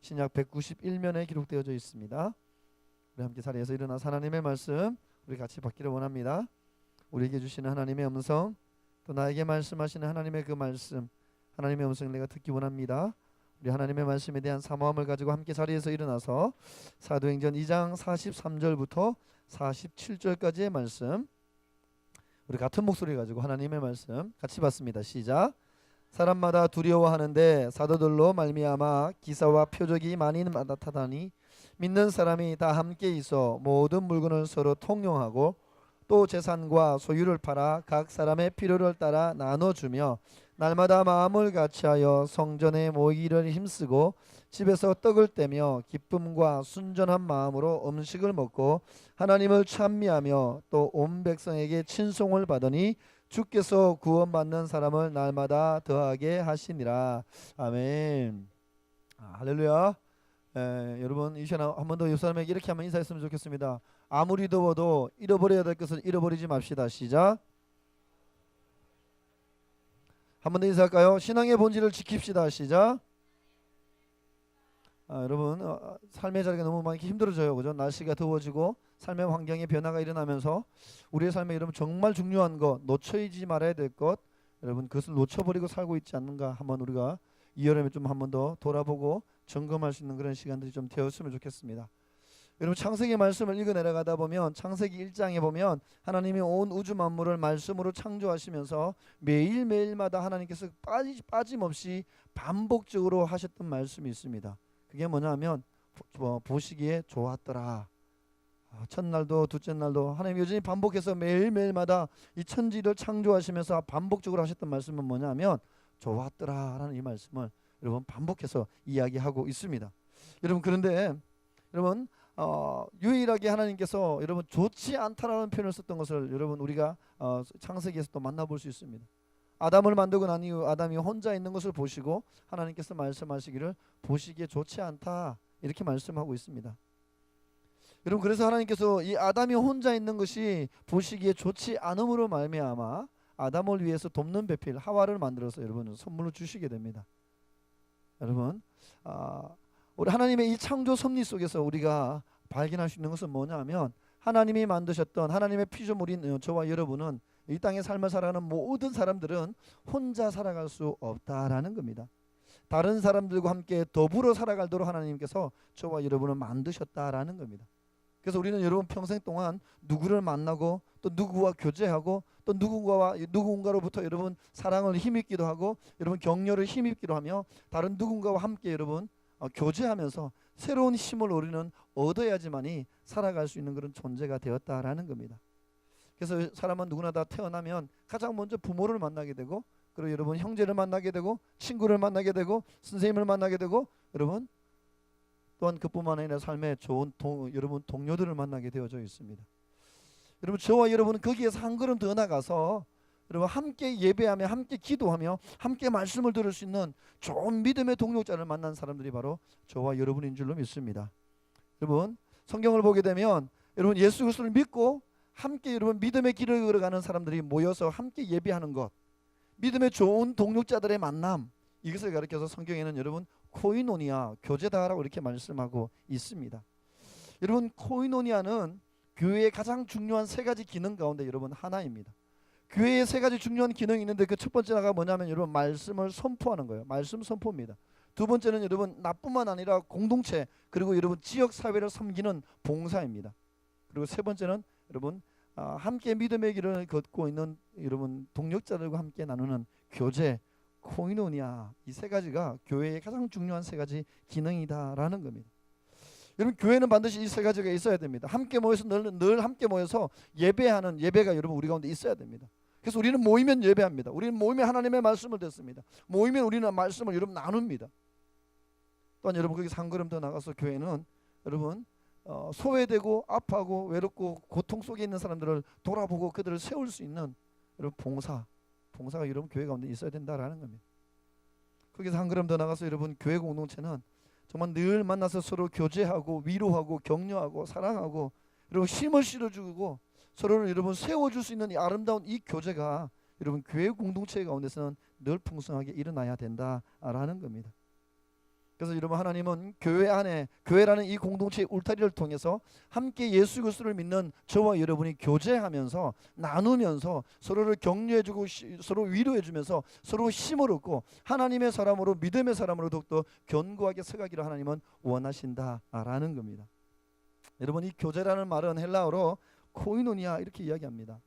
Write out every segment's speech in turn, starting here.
신약 191면에 기록되어져 있습니다. 우리 함께 자리에서 일어나서 하나님의 말씀 우리 같이 받기를 원합니다. 우리에게 주시는 하나님의 음성, 또 나에게 말씀하시는 하나님의 그 말씀, 하나님의 음성을 내가 듣기 원합니다. 우리 하나님의 말씀에 대한 사모함을 가지고 함께 자리에서 일어나서 사도행전 2장 43절부터 47절까지의 말씀, 우리 같은 목소리 가지고 하나님의 말씀 같이 받습니다. 시작. 사람마다 두려워하는데 사도들로 말미암아 기사와 표적이 많이 나타나니 믿는 사람이 다 함께 있어 모든 물건을 서로 통용하고 또 재산과 소유를 팔아 각 사람의 필요를 따라 나눠주며 날마다 마음을 같이하여 성전에 모이기를 힘쓰고 집에서 떡을 떼며 기쁨과 순전한 마음으로 음식을 먹고 하나님을 찬미하며 또 온 백성에게 친송을 받으니 주께서 구원받는 사람을 날마다 더하게 하시니라. 아멘. 할렐루야. 여러분 이 시간 한 번 더 옆 사람에게 이렇게 한번 인사했으면 좋겠습니다. 아무리 더워도 잃어버려야 될 것을 잃어버리지 맙시다. 시작. 한 번 더 인사할까요? 신앙의 본질을 지킵시다. 시작. 여러분 삶의 자리가 너무 많이 힘들어져요. 그죠? 날씨가 더워지고 삶의 환경에 변화가 일어나면서 우리의 삶에 여러분 정말 중요한 것, 놓쳐지지 말아야 될 것, 여러분 그것을 놓쳐버리고 살고 있지 않는가 한번 우리가 이 여름에 좀 한 번 더 돌아보고 점검할 수 있는 그런 시간들이 좀 되었으면 좋겠습니다. 여러분 창세기 말씀을 읽어 내려가다 보면 창세기 1장에 보면 하나님이 온 우주 만물을 말씀으로 창조하시면서 매일매일마다 하나님께서 빠짐없이 반복적으로 하셨던 말씀이 있습니다. 그게 뭐냐 하면 보시기에 좋았더라. 첫날도 둘째 날도 하나님 여전히 반복해서 매일매일마다 이 천지를 창조하시면서 반복적으로 하셨던 말씀은 뭐냐 하면 좋았더라 라는 이 말씀을 여러분 반복해서 이야기하고 있습니다. 여러분 그런데 여러분 유일하게 하나님께서 여러분 좋지 않다라는 표현을 썼던 것을 여러분 우리가 창세기에서 또 만나볼 수 있습니다. 아담을 만들고 난 이후 아담이 혼자 있는 것을 보시고 하나님께서 말씀하시기를 보시기에 좋지 않다 이렇게 말씀하고 있습니다. 여러분 그래서 하나님께서 이 아담이 혼자 있는 것이 보시기에 좋지 않음으로 말미암아 아담을 위해서 돕는 배필 하와를 만들어서 여러분 선물로 주시게 됩니다. 여러분 우리 하나님의 이 창조 섭리 속에서 우리가 발견할 수 있는 것은 뭐냐면 하나님이 만드셨던 하나님의 피조물인 저와 여러분은 이 땅에 삶을 살아가는 모든 사람들은 혼자 살아갈 수 없다라는 겁니다. 다른 사람들과 함께 더불어 살아가도록 하나님께서 저와 여러분을 만드셨다라는 겁니다. 그래서 우리는 여러분 평생 동안 누구를 만나고 또 누구와 교제하고 또 누군가로부터 여러분 사랑을 힘입기도 하고 여러분 격려를 힘입기도 하며 다른 누군가와 함께 여러분 교제하면서 새로운 힘을 우리는 얻어야지만이 살아갈 수 있는 그런 존재가 되었다라는 겁니다. 그래서 사람은 누구나 다 태어나면 가장 먼저 부모를 만나게 되고 그리고 여러분 형제를 만나게 되고 친구를 만나게 되고 선생님을 만나게 되고 여러분 또한 그뿐만 아니라 삶에 좋은 여러분 동료들을 만나게 되어져 있습니다. 여러분 저와 여러분은 거기에서 한 걸음 더 나가서 여러분 함께 예배하며 함께 기도하며 함께 말씀을 들을 수 있는 좋은 믿음의 동력자를 만난 사람들이 바로 저와 여러분인 줄로 믿습니다. 여러분 성경을 보게 되면 여러분 예수 그리스도를 믿고 함께 여러분 믿음의 길을 걸어가는 사람들이 모여서 함께 예배하는 것, 믿음의 좋은 동력자들의 만남, 이것을 가리켜서 성경에는 여러분 코이노니아, 교제다라고 이렇게 말씀하고 있습니다. 여러분 코이노니아는 교회의 가장 중요한 세 가지 기능 가운데 여러분 하나입니다. 교회에 세 가지 중요한 기능이 있는데 그 첫 번째가 뭐냐면 여러분 말씀을 선포하는 거예요. 말씀 선포입니다. 두 번째는 여러분 나뿐만 아니라 공동체 그리고 여러분 지역 사회를 섬기는 봉사입니다. 그리고 세 번째는 여러분 함께 믿음의 길을 걷고 있는 여러분 동력자들과 함께 나누는 교제, 코이노니아, 이 세 가지가 교회의 가장 중요한 세 가지 기능이다라는 겁니다. 여러분 교회는 반드시 이 세 가지가 있어야 됩니다. 함께 모여서 늘 함께 모여서 예배하는 예배가 여러분 우리 가운데 있어야 됩니다. 그래서 우리는 모이면 예배합니다. 우리는 모이면 하나님의 말씀을 듣습니다. 모이면 우리는 말씀을 여러분 나눕니다. 또한 여러분 거기서 한 걸음 더 나가서 교회는 여러분 소외되고 아파하고 외롭고 고통 속에 있는 사람들을 돌아보고 그들을 세울 수 있는 여러분 봉사가 여러분 교회 가운데 있어야 된다라는 겁니다. 거기서 한 걸음 더 나가서 여러분 교회 공동체는 정말 늘 만나서 서로 교제하고 위로하고 격려하고 사랑하고 여러분 힘을 실어주고 서로를 여러분 세워줄 수 있는 이 아름다운 이 교제가 여러분 교회 공동체 가운데서는 늘 풍성하게 일어나야 된다라는 겁니다. 그래서 여러분, 하나님은 교회 안에, 교회라는 이 공동체의 울타리를 통해서 함께 예수 그리스도를 믿는 저와 여러분이 교제하면서 나누면서 서로를 격려해주고 서로 위로해주면서 서로 힘을 얻고 하나님의 사람으로, 믿음의 사람으로 더욱더 견고하게 서가기를 하나님은 원하신다라는 겁니다. 여러분, 이 교제라는 말은 헬라어로 코이노니아 이렇게 이야기합니다.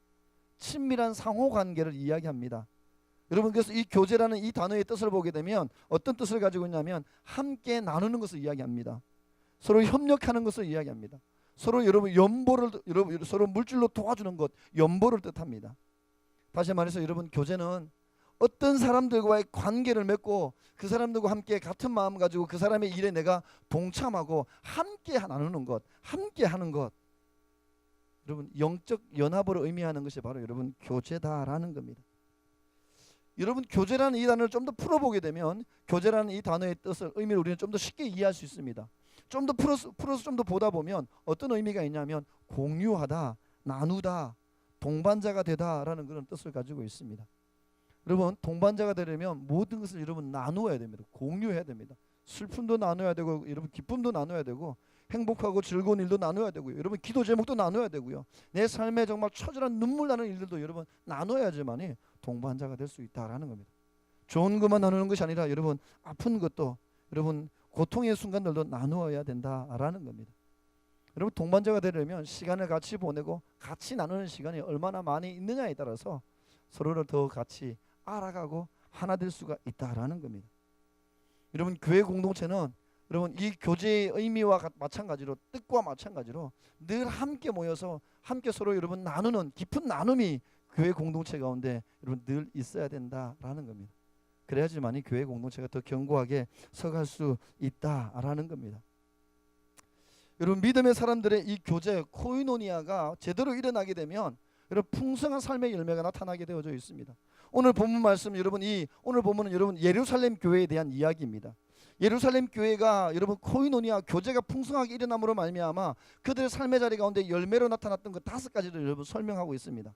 친밀한 상호관계를 이야기합니다. 여러분, 그래서 이 교제라는 이 단어의 뜻을 보게 되면 어떤 뜻을 가지고 있냐면 함께 나누는 것을 이야기합니다. 서로 협력하는 것을 이야기합니다. 서로 여러분 서로 물질로 도와주는 것, 연보를 뜻합니다. 다시 말해서 여러분, 교제는 어떤 사람들과의 관계를 맺고 그 사람들과 함께 같은 마음 가지고 그 사람의 일에 내가 동참하고 함께 나누는 것, 함께 하는 것. 여러분, 영적 연합을 의미하는 것이 바로 여러분 교제다라는 겁니다. 여러분, 교제라는 이 단어를 좀 더 풀어보게 되면 교제라는 이 단어의 뜻을, 의미를 우리는 좀 더 쉽게 이해할 수 있습니다. 좀 더 풀어서 좀 더 보다 보면 어떤 의미가 있냐면 공유하다, 나누다, 동반자가 되다라는 그런 뜻을 가지고 있습니다. 여러분, 동반자가 되려면 모든 것을 여러분 나누어야 됩니다. 공유해야 됩니다. 슬픔도 나눠야 되고, 여러분 기쁨도 나눠야 되고, 행복하고 즐거운 일도 나눠야 되고요. 여러분, 기도 제목도 나눠야 되고요. 내 삶에 정말 처절한 눈물 나는 일들도 여러분 나눠야지만이 동반자가 될 수 있다라는 겁니다. 좋은 것만 나누는 것이 아니라 여러분 아픈 것도, 여러분 고통의 순간들도 나누어야 된다라는 겁니다. 여러분, 동반자가 되려면 시간을 같이 보내고 같이 나누는 시간이 얼마나 많이 있느냐에 따라서 서로를 더 같이 알아가고 하나 될 수가 있다라는 겁니다. 여러분, 교회 공동체는 여러분 이 교제의 의미와 마찬가지로, 뜻과 마찬가지로 늘 함께 모여서 함께 서로 여러분 나누는 깊은 나눔이 교회 공동체 가운데 여러분 늘 있어야 된다라는 겁니다. 그래야지만이 교회 공동체가 더 견고하게 서갈 수 있다라는 겁니다. 여러분, 믿음의 사람들의 이 교제 코이노니아가 제대로 일어나게 되면 여러분 풍성한 삶의 열매가 나타나게 되어져 있습니다. 오늘 본문 말씀, 여러분 오늘 본문은 여러분 예루살렘 교회에 대한 이야기입니다. 예루살렘 교회가 여러분 코이노니아 교제가 풍성하게 일어남으로 말미암아 그들의 삶의 자리 가운데 열매로 나타났던 그 5가지를 여러분 설명하고 있습니다.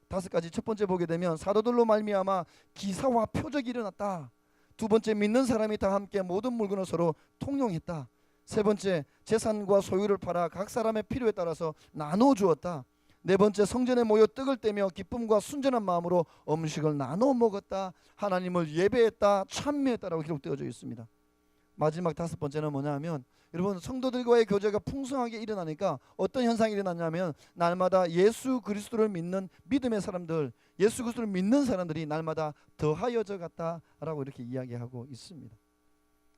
5가지. 첫 번째 보게 되면 사도들로 말미암아 기사와 표적이 일어났다. 두 번째, 믿는 사람이 다 함께 모든 물건을 서로 통용했다. 세 번째, 재산과 소유를 팔아 각 사람의 필요에 따라서 나눠 주었다. 네 번째, 성전에 모여 떡을 떼며 기쁨과 순전한 마음으로 음식을 나눠 먹었다. 하나님을 예배했다, 찬미했다라고 기록되어져 있습니다. 마지막 5번째는 뭐냐면 여러분 성도들과의 교제가 풍성하게 일어나니까 어떤 현상이 일어났냐면 날마다 예수 그리스도를 믿는 믿음의 사람들, 예수 그리스도를 믿는 사람들이 날마다 더하여져 갔다라고 이렇게 이야기하고 있습니다.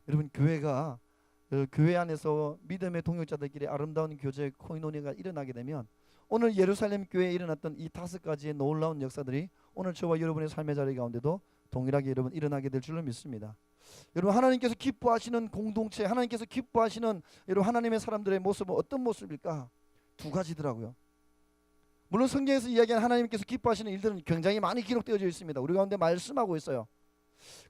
여러분, 교회가 교회 안에서 믿음의 동역자들끼리 아름다운 교제 코이노니아가 일어나게 되면 오늘 예루살렘 교회에 일어났던 이 5가지의 놀라운 역사들이 오늘 저와 여러분의 삶의 자리 가운데도 동일하게 여러분 일어나게 될 줄로 믿습니다. 여러분, 하나님께서 기뻐하시는 공동체, 하나님께서 기뻐하시는 여러분 하나님의 사람들의 모습은 어떤 모습일까? 2가지더라고요. 물론 성경에서 이야기하는 하나님께서 기뻐하시는 일들은 굉장히 많이 기록되어져 있습니다. 우리 가운데 말씀하고 있어요.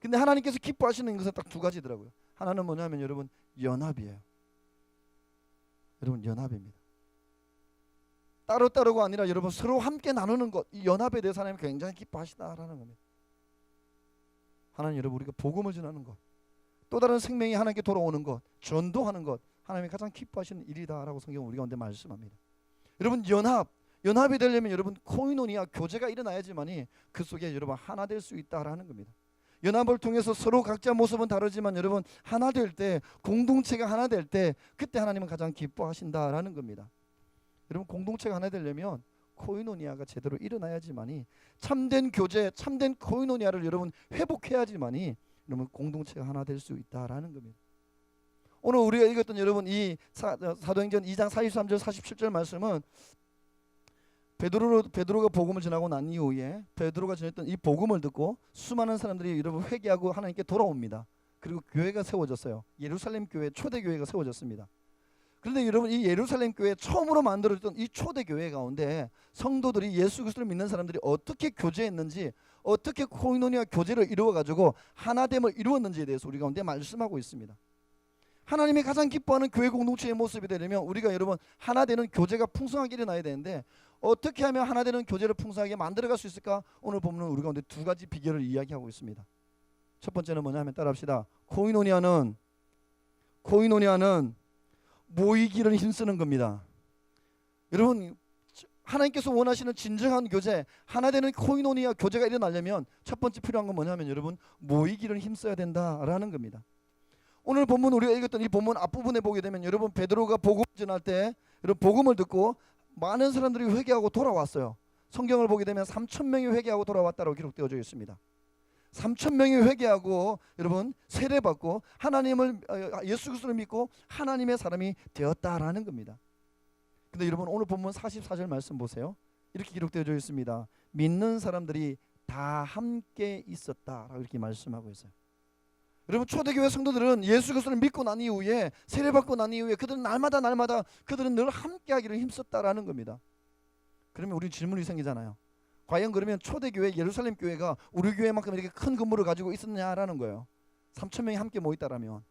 근데 하나님께서 기뻐하시는 것은 딱 2가지더라고요. 하나는 뭐냐면 여러분 연합이에요. 여러분 연합입니다. 따로따로가 아니라 여러분 서로 함께 나누는 것, 이 연합에 대해서 하나님 굉장히 기뻐하시다라는 겁니다. 하나님, 여러분 우리가 복음을 전하는 것, 또 다른 생명이 하나님께 돌아오는 것, 전도하는 것, 하나님이 가장 기뻐하시는 일이다라고 성경은 우리 가운데 말씀합니다. 여러분 연합이 되려면 여러분 코이노니아 교제가 일어나야지만이 그 속에 여러분 하나 될 수 있다라는 겁니다. 연합을 통해서 서로 각자 모습은 다르지만 여러분 하나 될 때, 공동체가 하나 될 때 그때 하나님은 가장 기뻐하신다라는 겁니다. 여러분 공동체가 하나 되려면 코이노니아가 제대로 일어나야지만이 참된 교제, 참된 코이노니아를 여러분 회복해야지만이 여러분 공동체가 하나 될 수 있다라는 겁니다. 오늘 우리가 읽었던 여러분 이 사도행전 2장 43절 47절 말씀은 베드로가 복음을 전하고 난 이후에 베드로가 전했던 이 복음을 듣고 수많은 사람들이 여러분 회개하고 하나님께 돌아옵니다. 그리고 교회가 세워졌어요. 예루살렘 교회, 초대 교회가 세워졌습니다. 그런데 여러분 이 예루살렘 교회 처음으로 만들어졌던 이 초대 교회 가운데 성도들이 예수 그리스도를 믿는 사람들이 어떻게 교제했는지, 어떻게 코이노니아 교제를 이루어가지고 하나됨을 이루었는지에 대해서 우리 가운데 말씀하고 있습니다. 하나님이 가장 기뻐하는 교회 공동체의 모습이 되려면 우리가 여러분 하나되는 교제가 풍성하게 일어나야 되는데 어떻게 하면 하나되는 교제를 풍성하게 만들어갈 수 있을까? 오늘 보면 우리 가운데 2가지 비결을 이야기하고 있습니다. 첫 번째는 뭐냐면 따라합시다. 코이노니아는 코이노니아는 모이기를 힘쓰는 겁니다. 여러분, 하나님께서 원하시는 진정한 교제, 하나 되는 코이노니아 교제가 일어나려면 첫 번째 필요한 건 뭐냐면 여러분, 모이기를 힘써야 된다라는 겁니다. 오늘 본문 우리가 읽었던 이 본문 앞부분에 보게 되면 여러분, 베드로가 복음 전할 때 여러분 복음을 듣고 많은 사람들이 회개하고 돌아왔어요. 성경을 보게 되면 3,000명이 회개하고 돌아왔다고 기록되어져 있습니다. 3,000명이 회개하고 여러분 세례받고 하나님을 예수 그리스도를 믿고 하나님의 사람이 되었다라는 겁니다. 근데 여러분, 오늘 본문 44절 말씀 보세요. 이렇게 기록되어져 있습니다. 믿는 사람들이 다 함께 있었다라고 이렇게 말씀하고 있어요. 여러분, 초대교회 성도들은 예수 그리스도를 믿고 난 이후에, 세례받고 난 이후에 그들은 날마다 그들은 늘 함께 하기를 힘썼다라는 겁니다. 그러면 우리 질문이 생기잖아요. 과연 그러면 초대교회 예루살렘 교회가 우리 교회만큼 이렇게 큰 건물을 가지고 있었냐라는 거예요. 3,000명이 함께 모였다라면.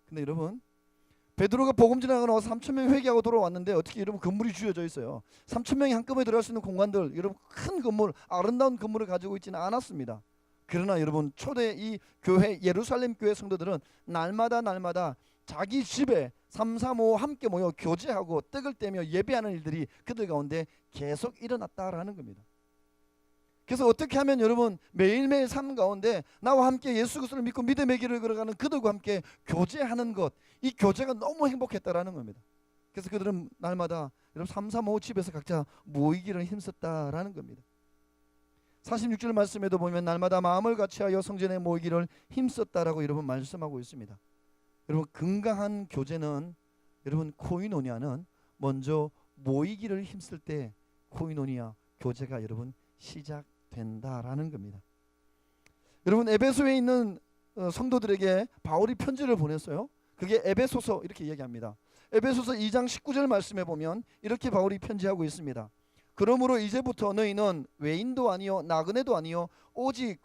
근데 여러분, 베드로가 복음 전하고 나서 3,000명이 회개하고 돌아왔는데 어떻게 여러분 건물이 주어져 있어요. 3,000명이 한꺼번에 들어갈 수 있는 공간들, 여러분 큰 건물, 아름다운 건물을 가지고 있지는 않았습니다. 그러나 여러분, 초대 이 교회 예루살렘 교회 성도들은 날마다 자기 집에 3, 4, 5 함께 모여 교제하고 떡을 떼며 예배하는 일들이 그들 가운데 계속 일어났다라는 겁니다. 그래서 어떻게 하면 여러분 매일매일 삶 가운데 나와 함께 예수 그리스도를 믿고 믿음의 길을 걸어가는 그들과 함께 교제하는 것, 이 교제가 너무 행복했다라는 겁니다. 그래서 그들은 날마다 여러분 3, 4, 5 집에서 각자 모이기를 힘썼다라는 겁니다. 46절 말씀에도 보면 날마다 마음을 같이하여 성전에 모이기를 힘썼다라고 여러분 말씀하고 있습니다. 여러분, 건강한 교제는, 여러분 코이노니아는 먼저 모이기를 힘쓸 때 코이노니아 교제가 여러분 시작된다라는 겁니다. 여러분, 에베소에 있는 성도들에게 바울이 편지를 보냈어요. 그게 에베소서 이렇게 이야기합니다. 에베소서 2장 19절 말씀에 보면 이렇게 바울이 편지하고 있습니다. 그러므로 이제부터 너희는 외인도 아니요 나그네도 아니요 오직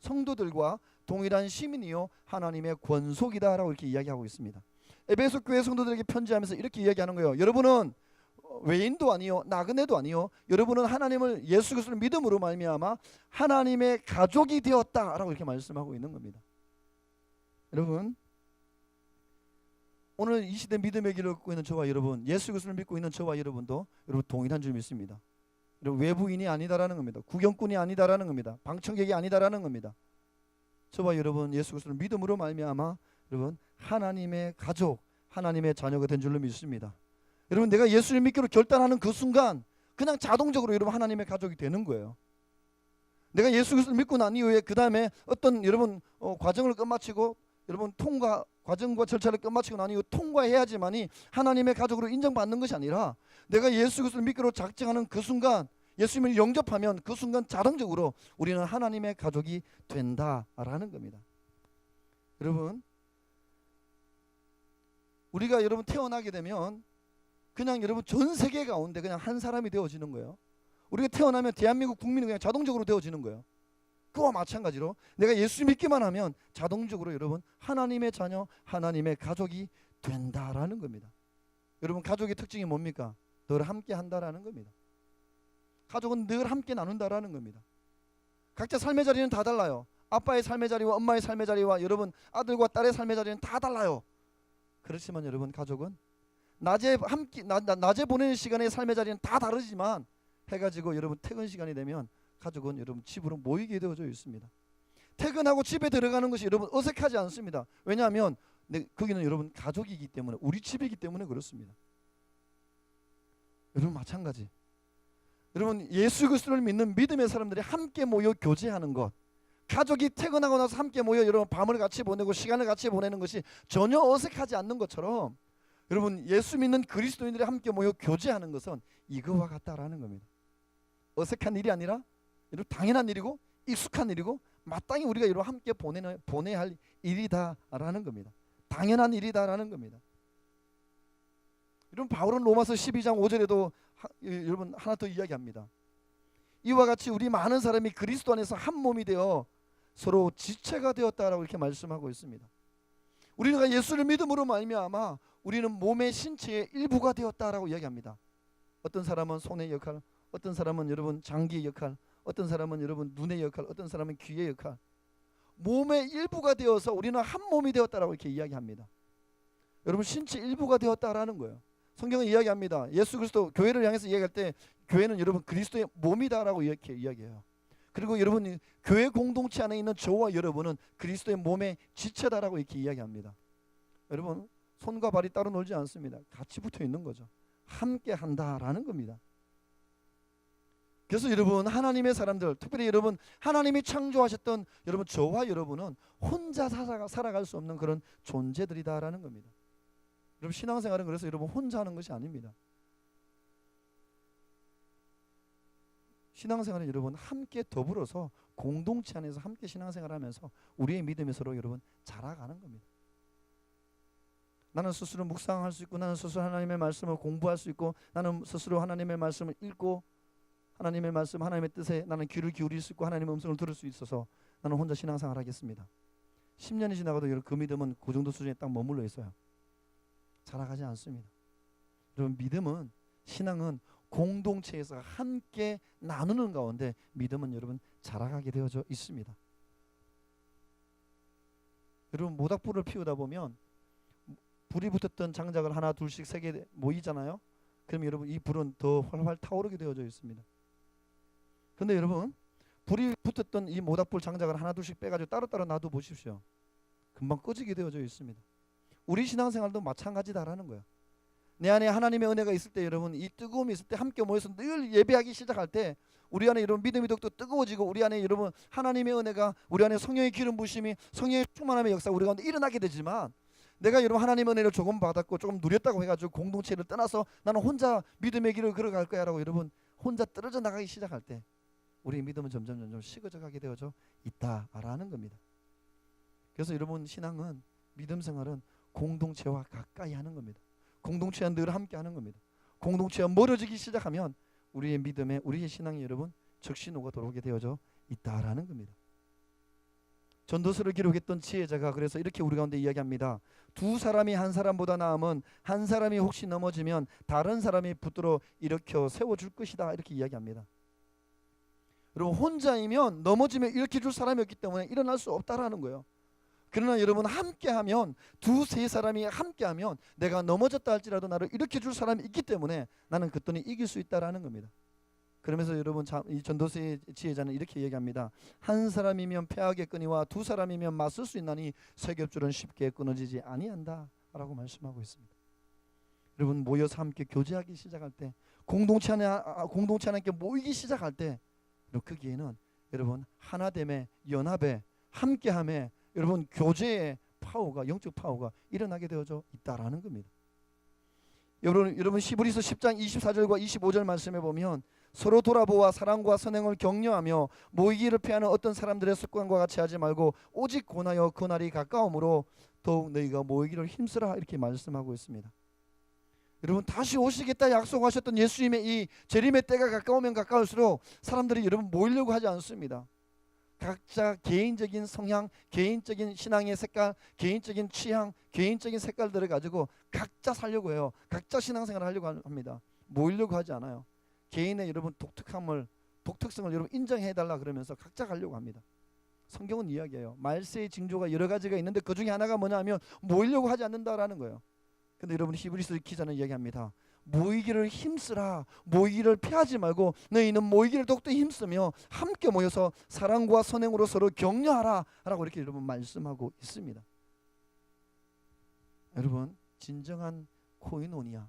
성도들과 동일한 시민이요 하나님의 권속이다라고 이렇게 이야기하고 있습니다. 에베소 교회 성도들에게 편지하면서 이렇게 이야기하는 거예요. 여러분은 외인도 아니요 나그네도 아니요, 여러분은 하나님을 예수 그리스도를 믿음으로 말미암아 하나님의 가족이 되었다라고 이렇게 말씀하고 있는 겁니다. 여러분, 오늘 이 시대 믿음의 길을 걷고 있는 저와 여러분, 예수 그리스도를 믿고 있는 저와 여러분도 여러분 동일한 줄 믿습니다. 여러분, 외부인이 아니다라는 겁니다. 구경꾼이 아니다라는 겁니다. 방청객이 아니다라는 겁니다. 저와 여러분 예수 그리스도를 믿음으로 말미암아 여러분 하나님의 가족, 하나님의 자녀가 된 줄로 믿습니다. 여러분, 내가 예수를 믿기로 결단하는 그 순간 그냥 자동적으로 여러분 하나님의 가족이 되는 거예요. 내가 예수 그리스도를 믿고 난 이후에 그 다음에 어떤 여러분 과정을 끝마치고 여러분 과정과 절차를 끝마치고 난 이후 통과해야지만이 하나님의 가족으로 인정받는 것이 아니라 내가 예수 그리스도를 믿기로 작정하는 그 순간, 예수님을 영접하면 그 순간 자동적으로 우리는 하나님의 가족이 된다라는 겁니다. 여러분, 우리가 여러분 태어나게 되면 그냥 여러분 전 세계 가운데 그냥 한 사람이 되어지는 거예요. 우리가 태어나면 대한민국 국민은 그냥 자동적으로 되어지는 거예요. 그와 마찬가지로 내가 예수 믿기만 하면 자동적으로 여러분 하나님의 자녀, 하나님의 가족이 된다라는 겁니다. 여러분, 가족의 특징이 뭡니까? 늘 함께 한다라는 겁니다. 가족은 늘 함께 나눈다라는 겁니다. 각자 삶의 자리는 다 달라요. 아빠의 삶의 자리와 엄마의 삶의 자리와 여러분 아들과 딸의 삶의 자리는 다 달라요. 그렇지만 여러분, 가족은 낮에 보내는 시간의 삶의 자리는 다 다르지만 해가 지고 여러분 퇴근 시간이 되면 가족은 여러분 집으로 모이게 되어져 있습니다. 퇴근하고 집에 들어가는 것이 여러분 어색하지 않습니다. 왜냐하면 거기는 여러분 가족이기 때문에, 우리 집이기 때문에 그렇습니다. 여러분, 마찬가지. 여러분, 예수 그리스도를 믿는 믿음의 사람들이 함께 모여 교제하는 것, 가족이 퇴근하고 나서 함께 모여 여러분 밤을 같이 보내고 시간을 같이 보내는 것이 전혀 어색하지 않는 것처럼 여러분 예수 믿는 그리스도인들이 함께 모여 교제하는 것은 이거와 같다라는 겁니다. 어색한 일이 아니라 여러분 당연한 일이고 익숙한 일이고 마땅히 우리가 여러분 함께 보내야 할 일이다라는 겁니다. 당연한 일이다라는 겁니다. 여러분, 바울은 로마서 12장 5절에도 여러분 하나 더 이야기합니다. 이와 같이 우리 많은 사람이 그리스도 안에서 한 몸이 되어 서로 지체가 되었다라고 이렇게 말씀하고 있습니다. 우리가 예수를 믿음으로 말미암아 우리는 몸의 신체의 일부가 되었다라고 이야기합니다. 어떤 사람은 손의 역할, 어떤 사람은 여러분 장기의 역할, 어떤 사람은 여러분 눈의 역할, 어떤 사람은 귀의 역할. 몸의 일부가 되어서 우리는 한 몸이 되었다라고 이렇게 이야기합니다. 여러분 신체 일부가 되었다라는 거예요. 성경은 이야기합니다. 예수 그리스도 교회를 향해서 이야기할 때 교회는 여러분 그리스도의 몸이다라고 이렇게 이야기해요. 그리고 여러분 교회 공동체 안에 있는 저와 여러분은 그리스도의 몸의 지체다라고 이렇게 이야기합니다. 여러분 손과 발이 따로 놀지 않습니다. 같이 붙어 있는 거죠. 함께 한다라는 겁니다. 그래서 여러분 하나님의 사람들, 특별히 여러분 하나님이 창조하셨던 여러분 저와 여러분은 혼자 살아갈 수 없는 그런 존재들이다라는 겁니다. 여러분 신앙생활은 그래서 여러분 혼자 하는 것이 아닙니다. 신앙생활은 여러분 함께 더불어서 공동체 안에서 함께 신앙생활하면서 우리의 믿음이 서로 여러분 자라가는 겁니다. 나는 스스로 묵상할 수 있고, 나는 스스로 하나님의 말씀을 공부할 수 있고, 나는 스스로 하나님의 말씀을 읽고, 하나님의 말씀, 하나님의 뜻에 나는 귀를 기울일 수 있고, 하나님의 음성을 들을 수 있어서 나는 혼자 신앙생활 하겠습니다. 10년이 지나가도 여러분 그 믿음은 그 정도 수준에 딱 머물러 있어요. 자라가지 않습니다. 여러분 믿음은, 신앙은 공동체에서 함께 나누는 가운데 믿음은 여러분 자라가게 되어져 있습니다. 여러분 모닥불을 피우다 보면 불이 붙었던 장작을 하나 둘씩 세 개 모이잖아요. 그럼 여러분 이 불은 더 활활 타오르게 되어져 있습니다. 그런데 여러분 불이 붙었던 이 모닥불 장작을 하나 둘씩 빼가지고 따로따로 놔둬 보십시오. 금방 꺼지게 되어져 있습니다. 우리 신앙생활도 마찬가지다라는 거예요. 내 안에 하나님의 은혜가 있을 때 여러분 이 뜨거움이 있을 때 함께 모여서 늘 예배하기 시작할 때 우리 안에 여러분 믿음이 더욱더 뜨거워지고 우리 안에 여러분 하나님의 은혜가 우리 안에 성령의 기름 부심이 성령의 충만함의 역사가 우리 가운데 일어나게 되지만 내가 여러분 하나님의 은혜를 조금 받았고 조금 누렸다고 해가지고 공동체를 떠나서 나는 혼자 믿음의 길을 걸어갈 거야 라고 여러분 혼자 떨어져 나가기 시작할 때 우리의 믿음은 점점 식어져 가게 되어져 있다라는 겁니다. 그래서 여러분 신앙은 믿음 생활은 공동체와 가까이 하는 겁니다. 공동체와 늘 함께 하는 겁니다. 공동체와 멀어지기 시작하면 우리의 믿음에 우리의 신앙이 여러분 적신호가 들어오게 되어져 있다라는 겁니다. 전도서를 기록했던 지혜자가 그래서 이렇게 우리 가운데 이야기합니다. 두 사람이 한 사람보다 나으면 한 사람이 혹시 넘어지면 다른 사람이 붙들어 일으켜 세워줄 것이다 이렇게 이야기합니다. 여러분 혼자이면 넘어지면 일으켜줄 사람이 없기 때문에 일어날 수 없다라는 거예요. 그러나 여러분 함께하면 두세 사람이 함께하면 내가 넘어졌다 할지라도 나를 일으켜줄 사람이 있기 때문에 나는 그때는 이길 수 있다라는 겁니다. 그러면서 여러분 이 전도서의 지혜자는 이렇게 얘기합니다. 한 사람이면 패하겠거니와 두 사람이면 맞설 수 있나니 세 겹줄은 쉽게 끊어지지 아니한다 라고 말씀하고 있습니다. 여러분 모여서 함께 교제하기 시작할 때 공동체 안에 함께 모이기 시작할 때 거기에는 여러분 하나됨의 연합의 함께함의 여러분 교제의 파워가 영적 파워가 일어나게 되어져 있다라는 겁니다. 여러분 히브리서 10장 24절과 25절 말씀에 보면 서로 돌아보아 사랑과 선행을 격려하며 모이기를 피하는 어떤 사람들의 습관과 같이 하지 말고 오직 권하여 그날이 가까움으로 더욱 너희가 모이기를 힘쓰라 이렇게 말씀하고 있습니다. 여러분 다시 오시겠다 약속하셨던 예수님의 이 재림의 때가 가까우면 가까울수록 사람들이 여러분 모이려고 하지 않습니다. 각자 개인적인 성향, 개인적인 신앙의 색깔, 개인적인 취향, 개인적인 색깔들을 가지고 각자 살려고 해요. 각자 신앙생활을 하려고 합니다. 모이려고 하지 않아요. 개인의 여러분 독특성을 여러분 인정해달라 그러면서 각자 가려고 합니다. 성경은 이야기해요. 말세의 징조가 여러 가지가 있는데 그 중에 하나가 뭐냐 하면 모이려고 하지 않는다라는 거예요. 근데 여러분 히브리서 기자는 이야기합니다. 모이기를 힘쓰라. 모이기를 피하지 말고 너희는 모이기를 더욱더 힘쓰며 함께 모여서 사랑과 선행으로 서로 격려하라 라고 이렇게 여러분 말씀하고 있습니다. 여러분 진정한 코이노니아,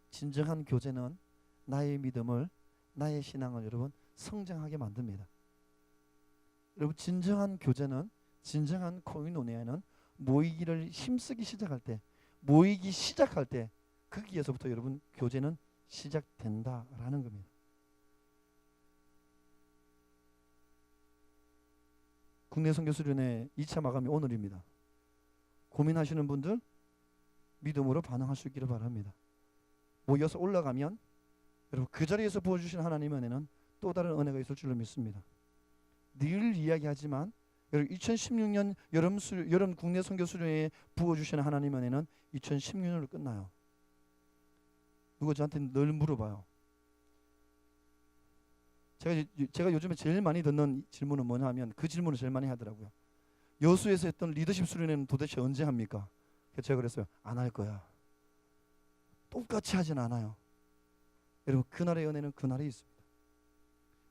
진정한 교제는 나의 믿음을 나의 신앙을 여러분 성장하게 만듭니다. 여러분 진정한 교제는 진정한 코이노니아는 모이기를 힘쓰기 시작할 때 모이기 시작할 때 거기에서부터 여러분 교제는 시작된다라는 겁니다. 국내 선교 수련회 2차 마감이 오늘입니다. 고민하시는 분들 믿음으로 반응할 수 있기를 바랍니다. 모여서 올라가면 여러분 그 자리에서 부어주신 하나님의 은혜는 또 다른 은혜가 있을 줄로 믿습니다. 늘 이야기하지만 여러분 2016년 여름 국내 선교 수련회에 부어주시는 하나님의 은혜는 2016년으로 끝나요. 누가 저한테 늘 물어봐요. 제가 요즘에 제일 많이 듣는 질문은 뭐냐 하면 그 질문을 제일 많이 하더라고요. 여수에서 했던 리더십 수련회는 도대체 언제 합니까? 그래서 제가 그랬어요. 안 할 거야. 똑같이 하진 않아요. 여러분 그날의 은혜는 그날에 있습니다.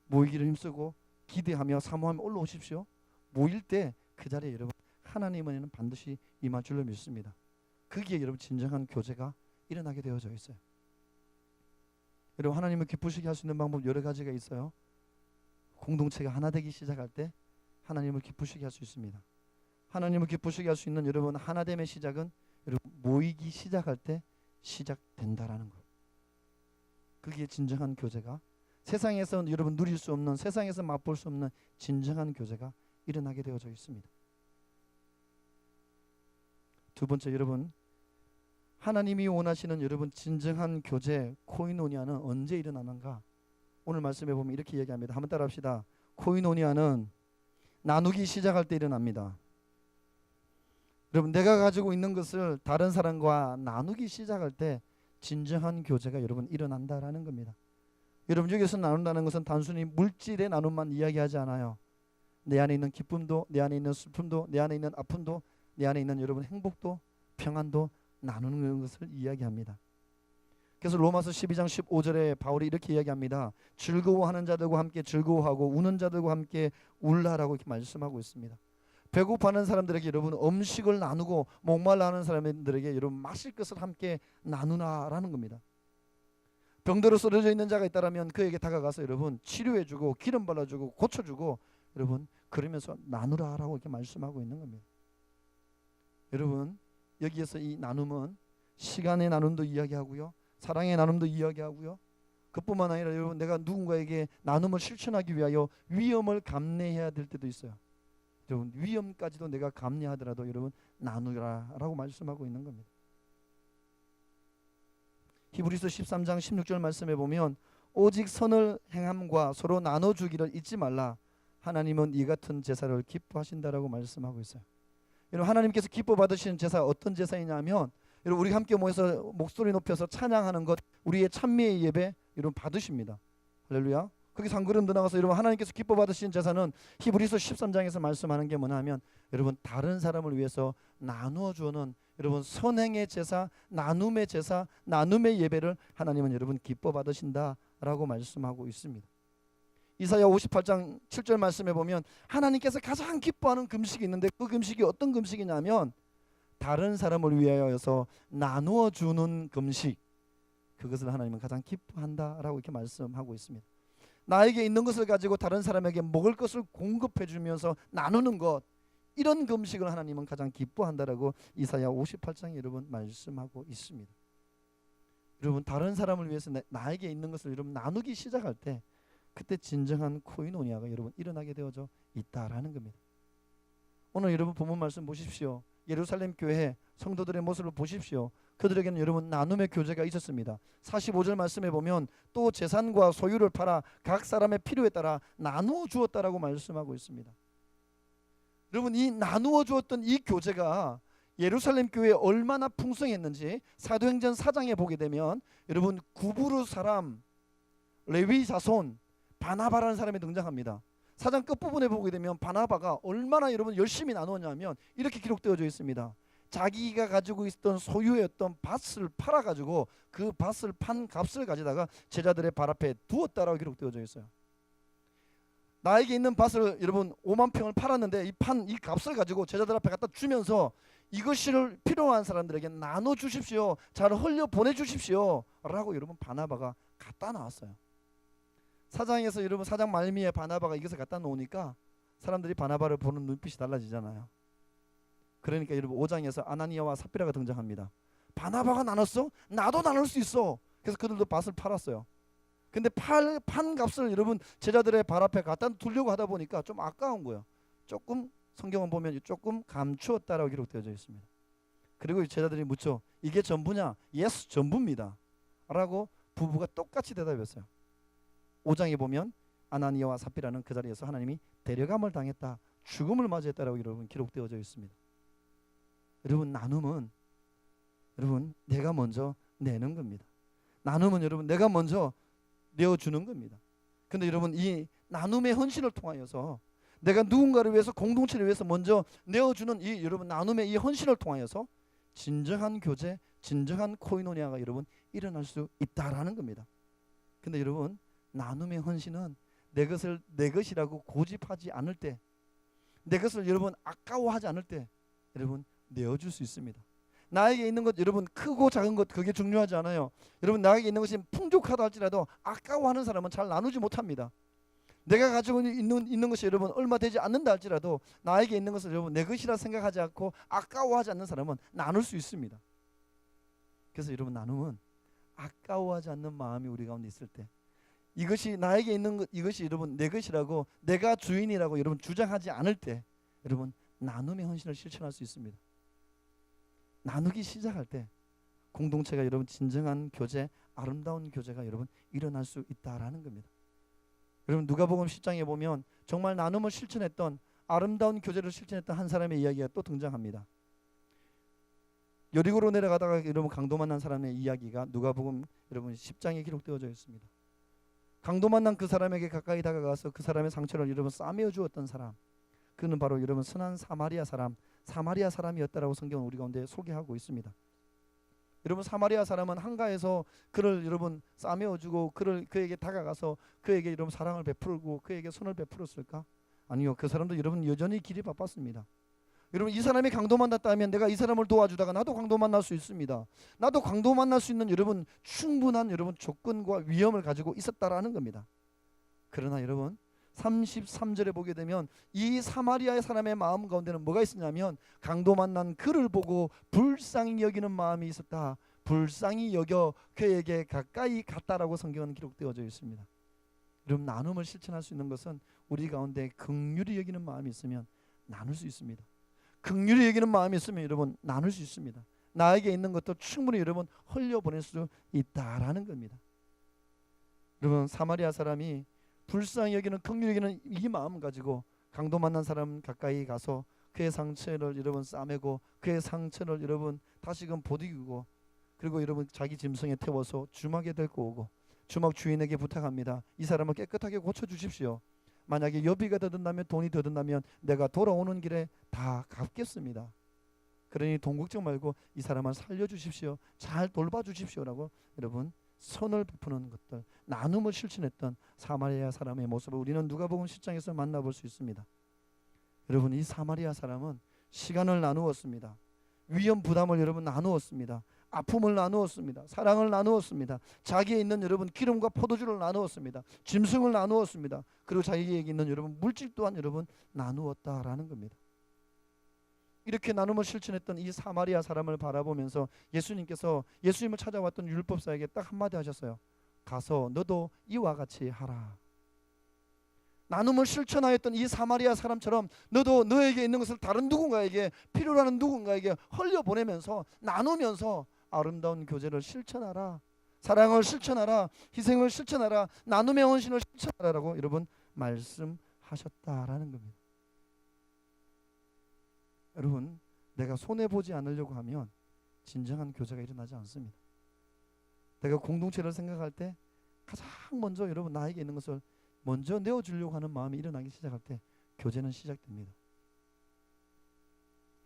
모이기를 힘쓰고 기대하며 사모하며 올라오십시오. 모일 때 그 자리에 여러분 하나님의 은혜는 반드시 임할 줄로 믿습니다. 거기에 여러분 진정한 교제가 일어나게 되어져 있어요. 여러분 하나님을 기쁘시게 할 수 있는 방법 여러 가지가 있어요. 공동체가 하나 되기 시작할 때 하나님을 기쁘시게 할 수 있습니다. 하나님을 기쁘시게 할 수 있는 여러분 하나됨의 시작은 여러분 모이기 시작할 때 시작된다라는 것. 그게 진정한 교제가 세상에서 여러분 누릴 수 없는, 세상에서 맛볼 수 없는 진정한 교제가 일어나게 되어져 있습니다. 두 번째, 여러분 하나님이 원하시는 여러분 진정한 교제 코이노니아는 언제 일어나는가? 오늘 말씀해 보면 이렇게 얘기합니다. 한번 따라합시다. 코이노니아는 나누기 시작할 때 일어납니다. 여러분 내가 가지고 있는 것을 다른 사람과 나누기 시작할 때 진정한 교제가 여러분 일어난다라는 겁니다. 여러분 여기서 나눈다는 것은 단순히 물질의 나눔만 이야기하지 않아요. 내 안에 있는 기쁨도, 내 안에 있는 슬픔도, 내 안에 있는 아픔도, 내 안에 있는 여러분 행복도, 평안도 나누는 것을 이야기합니다. 그래서 로마서 12장 15절에 바울이 이렇게 이야기합니다. 즐거워하는 자들과 함께 즐거워하고 우는 자들과 함께 울라라고 이렇게 말씀하고 있습니다. 배고파하는 사람들에게 여러분 음식을 나누고 목말라 하는 사람들에게 여러분 마실 것을 함께 나누나라는 겁니다. 병들어 쓰러져 있는 자가 있다면 그에게 다가가서 여러분 치료해주고 기름 발라주고 고쳐주고 여러분 그러면서 나누라라고 이렇게 말씀하고 있는 겁니다. 여러분 여기에서 이 나눔은 시간의 나눔도 이야기하고요, 사랑의 나눔도 이야기하고요. 그뿐만 아니라 여러분 내가 누군가에게 나눔을 실천하기 위하여 위험을 감내해야 될 때도 있어요. 여러분 위험까지도 내가 감내하더라도 여러분 나누라라고 말씀하고 있는 겁니다. 히브리서 13장 16절 말씀해 보면 오직 선을 행함과 서로 나눠주기를 잊지 말라. 하나님은 이 같은 제사를 기뻐하신다라고 말씀하고 있어요. 여러분 하나님께서 기뻐 받으시는 제사 어떤 제사이냐면 여러분 우리 함께 모여서 목소리 높여서 찬양하는 것, 우리의 찬미의 예배 여러분 받으십니다. 할렐루야. 거기서 한 걸음 더 나가서 여러분 하나님께서 기뻐 받으시는 제사는 히브리서 13장에서 말씀하는 게 뭐냐 하면 여러분 다른 사람을 위해서 나누어 주는 여러분 선행의 제사, 나눔의 제사, 나눔의 예배를 하나님은 여러분 기뻐 받으신다라고 말씀하고 있습니다. 이사야 58장 7절 말씀해 보면 하나님께서 가장 기뻐하는 금식이 있는데 그 금식이 어떤 금식이냐면 다른 사람을 위하여서 나누어 주는 금식, 그것을 하나님은 가장 기뻐한다라고 이렇게 말씀하고 있습니다. 나에게 있는 것을 가지고 다른 사람에게 먹을 것을 공급해 주면서 나누는 것, 이런 금식을 하나님은 가장 기뻐한다라고 이사야 58장에 여러분 말씀하고 있습니다. 여러분 다른 사람을 위해서 나에게 있는 것을 여러분 나누기 시작할 때 그때 진정한 코이노니아가 여러분 일어나게 되어져 있다라는 겁니다. 오늘 여러분 본문 말씀 보십시오. 예루살렘 교회 성도들의 모습을 보십시오. 그들에게는 여러분 나눔의 교제가 있었습니다. 45절 말씀해 보면 또 재산과 소유를 팔아 각 사람의 필요에 따라 나누어 주었다라고 말씀하고 있습니다. 여러분 이 나누어 주었던 이 교제가 예루살렘 교회에 얼마나 풍성했는지 사도행전 4장에 보게 되면 여러분 구브루 사람 레위 자손 바나바라는 사람이 등장합니다. 4장 끝부분에 보게 되면 바나바가 얼마나 여러분 열심히 나누었냐면 이렇게 기록되어져 있습니다. 자기가 가지고 있던 소유의 어떤 밭을 팔아가지고 그 밭을 판 값을 가져다가 제자들의 발 앞에 두었다라고 기록되어져 있어요. 나에게 있는 밭을 여러분 5만 평을 팔았는데 이 값을 가지고 제자들 앞에 갖다 주면서 이것을 필요한 사람들에게 나눠 주십시오, 잘 흘려 보내 주십시오 라고 여러분 바나바가 갖다 놨어요. 사장에서 여러분 사장 말미에 바나바가 이것을 갖다 놓으니까 사람들이 바나바를 보는 눈빛이 달라지잖아요. 그러니까 여러분 5장에서 아나니아와 삽비라가 등장합니다. 바나바가 나눴어? 나도 나눌 수 있어. 그래서 그들도 밭을 팔았어요. 근데 판 값을 여러분 제자들의 발 앞에 갖다 두려고 하다 보니까 좀 아까운 거예요. 조금 성경은 보면 조금 감추었다라고 기록되어져 있습니다. 그리고 제자들이 묻죠. 이게 전부냐? 예스, 전부입니다 라고 부부가 똑같이 대답했어요. 5장에 보면 아나니아와 삽비라는 그 자리에서 하나님이 데려감을 당했다, 죽음을 맞이했다라고 여러분 기록되어져 있습니다. 여러분 나눔은 여러분 내가 먼저 내는 겁니다. 나눔은 여러분 내가 먼저 내어주는 겁니다. 근데 여러분 이 나눔의 헌신을 통하여서 내가 누군가를 위해서 공동체를 위해서 먼저 내어주는 이 여러분 나눔의 이 헌신을 통하여서 진정한 교제, 진정한 코이노니아가 여러분 일어날 수 있다라는 겁니다. 근데 여러분 나눔의 헌신은 내 것을 내 것이라고 고집하지 않을 때, 내 것을 여러분 아까워하지 않을 때 여러분 내어줄 수 있습니다. 나에게 있는 것 여러분 크고 작은 것 그게 중요하지 않아요. 여러분 나에게 있는 것이 풍족하다 할지라도 아까워하는 사람은 잘 나누지 못합니다. 내가 가지고 있는 것이 여러분 얼마 되지 않는다 할지라도 나에게 있는 것을 여러분 내 것이라 생각하지 않고 아까워하지 않는 사람은 나눌 수 있습니다. 그래서 여러분 나눔은 아까워하지 않는 마음이 우리 가운데 있을 때, 이것이 나에게 있는 것 이것이 여러분 내 것이라고 내가 주인이라고 여러분 주장하지 않을 때 여러분 나눔의 헌신을 실천할 수 있습니다. 나누기 시작할 때 공동체가 여러분 진정한 교제, 아름다운 교제가 여러분 일어날 수 있다라는 겁니다. 여러분 누가복음 10장에 보면 정말 나눔을 실천했던 아름다운 교제를 실천했던 한 사람의 이야기가 또 등장합니다. 여리고로 내려가다가 여러분 강도 만난 사람의 이야기가 누가복음 여러분 10장에 기록되어져 있습니다. 강도 만난 그 사람에게 가까이 다가가서 그 사람의 상처를 여러분 싸매어 주었던 사람, 그는 바로 여러분 선한 사마리아 사람이었다라고 성경은 우리 가운데 소개하고 있습니다. 여러분 사마리아 사람은 한가해서 그를 여러분 싸매어 주고 그에게 다가가서 그에게 여러분 사랑을 베풀고 그에게 손을 베풀었을까? 아니요. 그 사람도 여러분 여전히 길이 바빴습니다. 여러분 이 사람이 강도 만났다면 내가 이 사람을 도와주다가 나도 강도 만날 수 있습니다. 나도 강도 만날 수 있는 여러분 충분한 여러분 조건과 위험을 가지고 있었다라는 겁니다. 그러나 여러분 33절에 보게 되면 이 사마리아의 사람의 마음 가운데는 뭐가 있었냐면 강도 만난 그를 보고 불쌍히 여기는 마음이 있었다. 불쌍히 여겨 그에게 가까이 갔다라고 성경은 기록되어져 있습니다. 여러분 나눔을 실천할 수 있는 것은 우리 가운데 긍휼히 여기는 마음이 있으면 나눌 수 있습니다. 긍휼히 여기는 마음이 있으면 여러분 나눌 수 있습니다. 나에게 있는 것도 충분히 여러분 흘려보낼 수 있다라는 겁니다. 여러분 사마리아 사람이 불쌍히 여기는 긍휼히 여기는 이 마음 가지고 강도 만난 사람 가까이 가서 그의 상처를 여러분 싸매고 그의 상처를 여러분 다시금 보듬고 그리고 여러분 자기 짐승에 태워서 주막에 데리고 오고 주막 주인에게 부탁합니다. 이 사람을 깨끗하게 고쳐주십시오. 만약에 여비가 더 든다면 돈이 더 든다면 내가 돌아오는 길에 다 갚겠습니다. 그러니 돈 걱정 말고 이 사람을 살려주십시오. 잘 돌봐주십시오라고 여러분 선을 베푸는 것들, 나눔을 실천했던 사마리아 사람의 모습을 우리는 누가복음 10장에서 만나볼 수 있습니다. 여러분 이 사마리아 사람은 시간을 나누었습니다. 위험 부담을 여러분 나누었습니다. 아픔을 나누었습니다. 사랑을 나누었습니다. 자기에 있는 여러분 기름과 포도주를 나누었습니다. 짐승을 나누었습니다. 그리고 자기에게 있는 여러분 물질 또한 여러분 나누었다라는 겁니다. 이렇게 나눔을 실천했던 이 사마리아 사람을 바라보면서 예수님께서 예수님을 찾아왔던 율법사에게 딱 한마디 하셨어요. 가서 너도 이와 같이 하라. 나눔을 실천하였던 이 사마리아 사람처럼 너도 너에게 있는 것을 다른 누군가에게 필요로 하는 누군가에게 흘려보내면서 나누면서 아름다운 교제를 실천하라. 사랑을 실천하라. 희생을 실천하라. 나눔의 헌신을 실천하라라고 여러분 말씀하셨다라는 겁니다. 여러분 내가 손해보지 않으려고 하면 진정한 교제가 일어나지 않습니다. 내가 공동체를 생각할 때 가장 먼저 여러분 나에게 있는 것을 먼저 내어주려고 하는 마음이 일어나기 시작할 때 교제는 시작됩니다.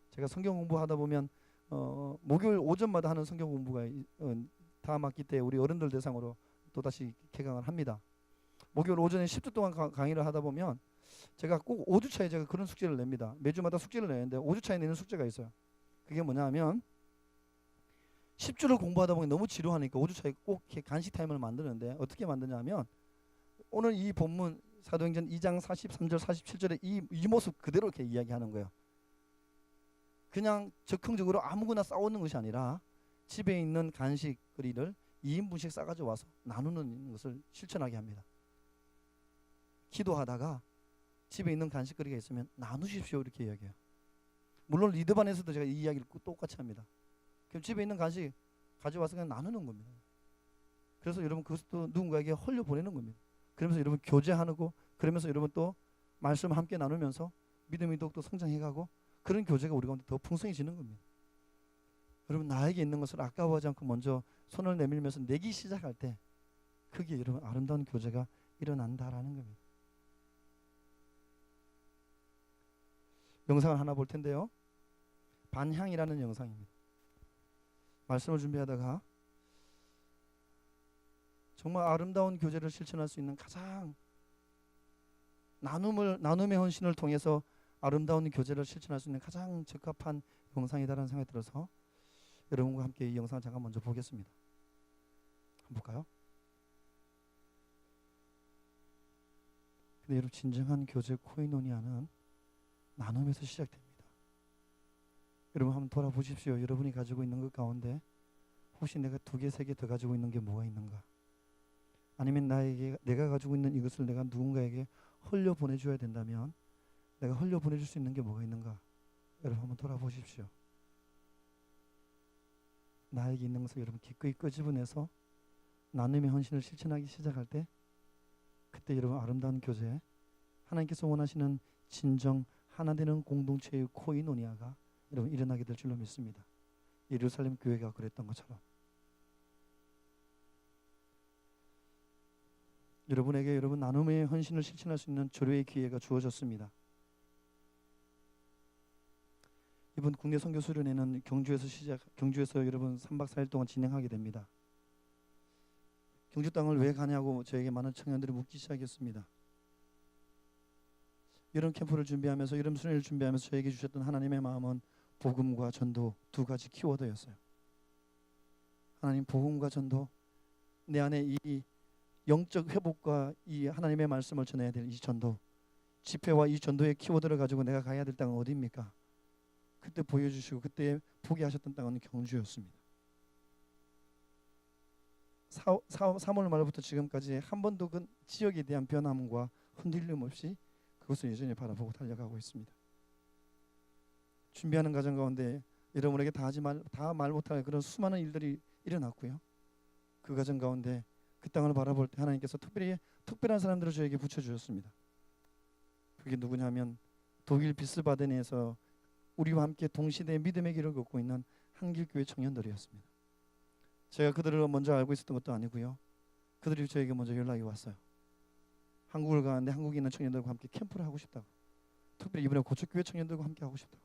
제가 성경 공부하다 보면 목요일 오전마다 하는 성경 공부가 다음 학기 때 우리 어른들 대상으로 또다시 개강을 합니다. 목요일 오전에 10주 동안 강의를 하다 보면 제가 꼭 5주차에 제가 그런 숙제를 냅니다. 매주마다 숙제를 내는데 5주차에 내는 숙제가 있어요. 그게 뭐냐면 10주를 공부하다 보니 너무 지루하니까 5주차에 꼭 이렇게 간식 타임을 만드는데 어떻게 만드냐면 오늘 이 본문 사도행전 2장 43절 47절에 이 모습 그대로 이렇게 이야기하는 거예요. 그냥 적극적으로 아무거나 싸우는 것이 아니라 집에 있는 간식거리를 2인분씩 싸가지고 와서 나누는 것을 실천하게 합니다. 기도하다가 집에 있는 간식거리가 있으면 나누십시오 이렇게 이야기해요. 물론 리드반에서도 제가 이 이야기를 똑같이 합니다. 그럼 집에 있는 간식 가져와서 그냥 나누는 겁니다. 그래서 여러분 그것도 누군가에게 흘려보내는 겁니다. 그러면서 여러분 교제하고 그러면서 여러분 또 말씀을 함께 나누면서 믿음이 더욱더 성장해가고 그런 교제가 우리 가운데 더 풍성해지는 겁니다. 여러분 나에게 있는 것을 아까워하지 않고 먼저 손을 내밀면서 내기 시작할 때 그게 여러분 아름다운 교제가 일어난다라는 겁니다. 영상을 하나 볼 텐데요. 반향이라는 영상입니다. 말씀을 준비하다가 정말 아름다운 교제를 실천할 수 있는 가장 나눔의 헌신을 통해서 아름다운 교제를 실천할 수 있는 가장 적합한 영상이다라는 생각이 들어서 여러분과 함께 이 영상을 잠깐 먼저 보겠습니다. 한번 볼까요? 근데 여러분, 진정한 교제 코이노니아는 나눔에서 시작됩니다. 여러분 한번 돌아보십시오. 여러분이 가지고 있는 것 가운데 혹시 내가 2개, 3개 더 가지고 있는 게 뭐가 있는가? 아니면 내가 가지고 있는 이것을 내가 누군가에게 흘려 보내줘야 된다면 내가 흘려 보내줄 수 있는 게 뭐가 있는가? 여러분 한번 돌아보십시오. 나에게 있는 것을 여러분 기꺼이 끄집어내서 나눔의 헌신을 실천하기 시작할 때, 그때 여러분 아름다운 교제, 하나님께서 원하시는 진정 하나 되는 공동체의 코이노니아가 여러분 일어나게 될 줄로 믿습니다. 예루살렘 교회가 그랬던 것처럼 여러분에게 여러분 나눔의 헌신을 실천할 수 있는 조례의 기회가 주어졌습니다. 이번 국내 선교 수련회는 경주에서 여러분 3박 4일 동안 진행하게 됩니다. 경주 땅을 왜 가냐고 저에게 많은 청년들이 묻기 시작했습니다. 이런 캠프를 준비하면서, 이런 수련회를 준비하면서 저에게 주셨던 하나님의 마음은 복음과 전도 2가지 키워드였어요. 하나님, 복음과 전도, 내 안에 이 영적 회복과 이 하나님의 말씀을 전해야 될 이 전도, 집회와 이 전도의 키워드를 가지고 내가 가야 될 땅은 어디입니까? 그때 보여주시고 그때 포기하셨던 땅은 경주였습니다. 3월 말부터 지금까지 한 번도 그 지역에 대한 변함과 흔들림 없이 그것을 여전히 바라보고 달려가고 있습니다. 준비하는 과정 가운데 여러분에게 다 말 못할 그런 수많은 일들이 일어났고요. 그 과정 가운데 그 땅을 바라볼 때 하나님께서 특별한 사람들을 저에게 붙여주셨습니다. 그게 누구냐면 독일 비스바덴에서 우리와 함께 동시대의 믿음의 길을 걷고 있는 한길교회 청년들이었습니다. 제가 그들을 먼저 알고 있었던 것도 아니고요. 그들이 저에게 먼저 연락이 왔어요. 한국을 가는데 한국에 있는 청년들과 함께 캠프를 하고 싶다고. 특별히 이번에 고척교회 청년들과 함께 하고 싶다고.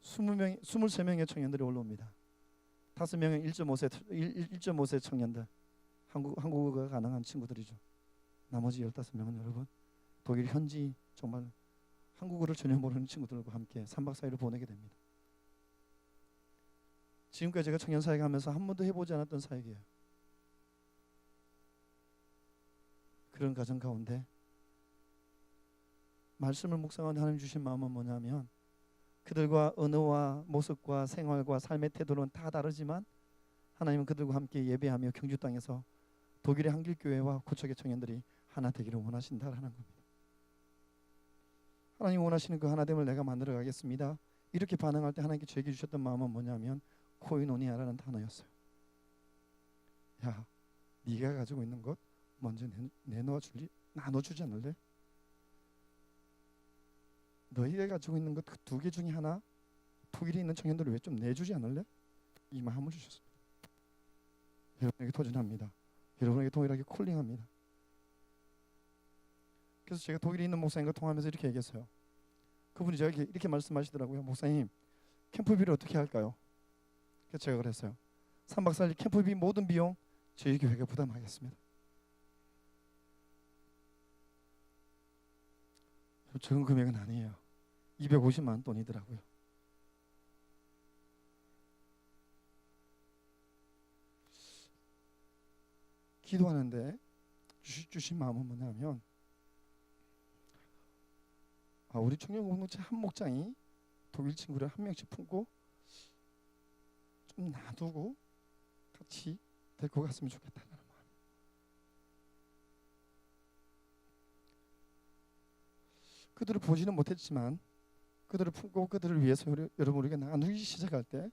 23명의 청년들이 올라옵니다. 5명은 1.5세 청년들, 한국어가 가능한 친구들이죠. 나머지 15명은 여러분 독일 현지 정말 한국어를 전혀 모르는 친구들과 함께 3박 4일을 보내게 됩니다. 지금까지 제가 청년 사역을 하면서 한 번도 해보지 않았던 사역이에요. 그런 과정 가운데 말씀을 묵상하는 하나님 주신 마음은 뭐냐면, 그들과 언어와 모습과 생활과 삶의 태도는 다 다르지만 하나님은 그들과 함께 예배하며 경주 땅에서 독일의 한길교회와 고척의 청년들이 하나 되기를 원하신다라는 겁니다. 하나님 원하시는 그 하나됨을 내가 만들어 가겠습니다. 이렇게 반응할 때 하나님께 저에게 주셨던 마음은 뭐냐면 코이노니아라는 단어였어요. 야, 네가 가지고 있는 것 먼저 나눠주지 않을래? 너희가 가지고 있는 것 그 2개 중에 하나 독일에 있는 청년들을 왜 좀 내주지 않을래? 이 마음을 주셨습니다. 여러분에게 도전합니다. 여러분에게 동일하게 콜링합니다. 그래서 제가 독일에 있는 목사님과 통화하면서 이렇게 얘기했어요. 그분이 저에게 이렇게 말씀하시더라고요. 목사님, 캠프비를 어떻게 할까요? 그래서 제가 그랬어요. 3박 4일 캠프비 모든 비용 저희 교회가 부담하겠습니다. 적은 금액은 아니에요. 250만 돈이더라고요. 기도하는데 주신 마음은 뭐냐면, 우리 청년 공동체 한 목장이 독일 친구를 한 명씩 품고 좀 놔두고 같이 데리고 갔으면 좋겠다는 마음. 그들을 보지는 못했지만 그들을 품고 그들을 위해서 여러분 우리가 나누기 시작할 때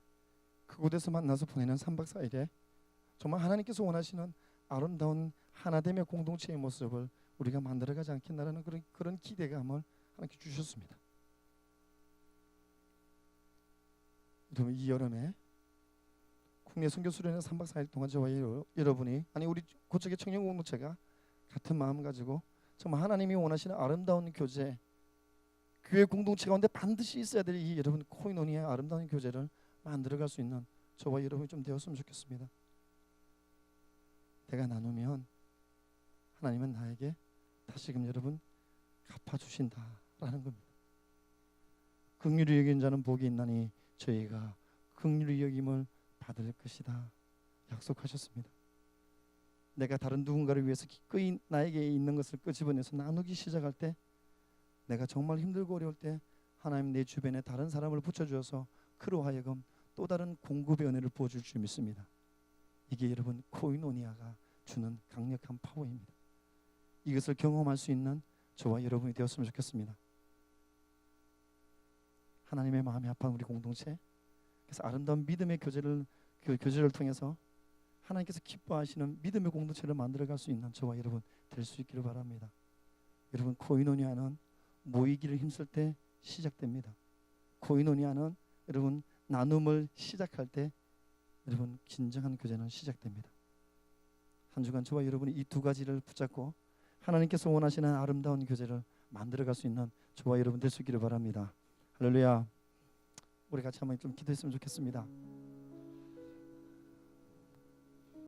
그곳에서 만나서 보내는 3박 4일에 정말 하나님께서 원하시는 아름다운 하나됨의 공동체의 모습을 우리가 만들어가지 않겠나라는 그런 기대감을 하나님께 주셨습니다. 여러분 이 여름에 국내 선교 수련회 3박 4일 동안 저와 여러분이 아니 우리 고척의 청년 공동체가 같은 마음 가지고 정말 하나님이 원하시는 아름다운 교제, 교회 공동체 가운데 반드시 있어야 될 이 여러분 코이노니아의 아름다운 교제를 만들어갈 수 있는 저와 여러분이 좀 되었으면 좋겠습니다. 내가 나누면 하나님은 나에게 다시금 여러분 갚아주신다라는 겁니다. 긍휼히 여긴 자는 복이 있나니 저희가 긍휼히 여김을 받을 것이다 약속하셨습니다. 내가 다른 누군가를 위해서 기꺼이 나에게 있는 것을 끄집어내서 나누기 시작할 때, 내가 정말 힘들고 어려울 때 하나님 내 주변에 다른 사람을 붙여주어서 그로 하여금 또 다른 공급의 은혜를 부어줄 줄 믿습니다. 이게 여러분 코이노니아가 주는 강력한 파워입니다. 이것을 경험할 수 있는 저와 여러분이 되었으면 좋겠습니다. 하나님의 마음이 아픈 우리 공동체, 그래서 아름다운 믿음의 교제를 통해서 하나님께서 기뻐하시는 믿음의 공동체를 만들어갈 수 있는 저와 여러분 될 수 있기를 바랍니다. 여러분 코이노니아는 모이기를 힘쓸 때 시작됩니다. 코이노니아는 여러분 나눔을 시작할 때 여러분 진정한 교제는 시작됩니다. 한 주간 저와 여러분이 이 두 가지를 붙잡고 하나님께서 원하시는 아름다운 교제를 만들어갈 수 있는 저와 여러분 될 수 있기를 바랍니다. 할렐루야. 우리 같이 한번 좀 기도했으면 좋겠습니다.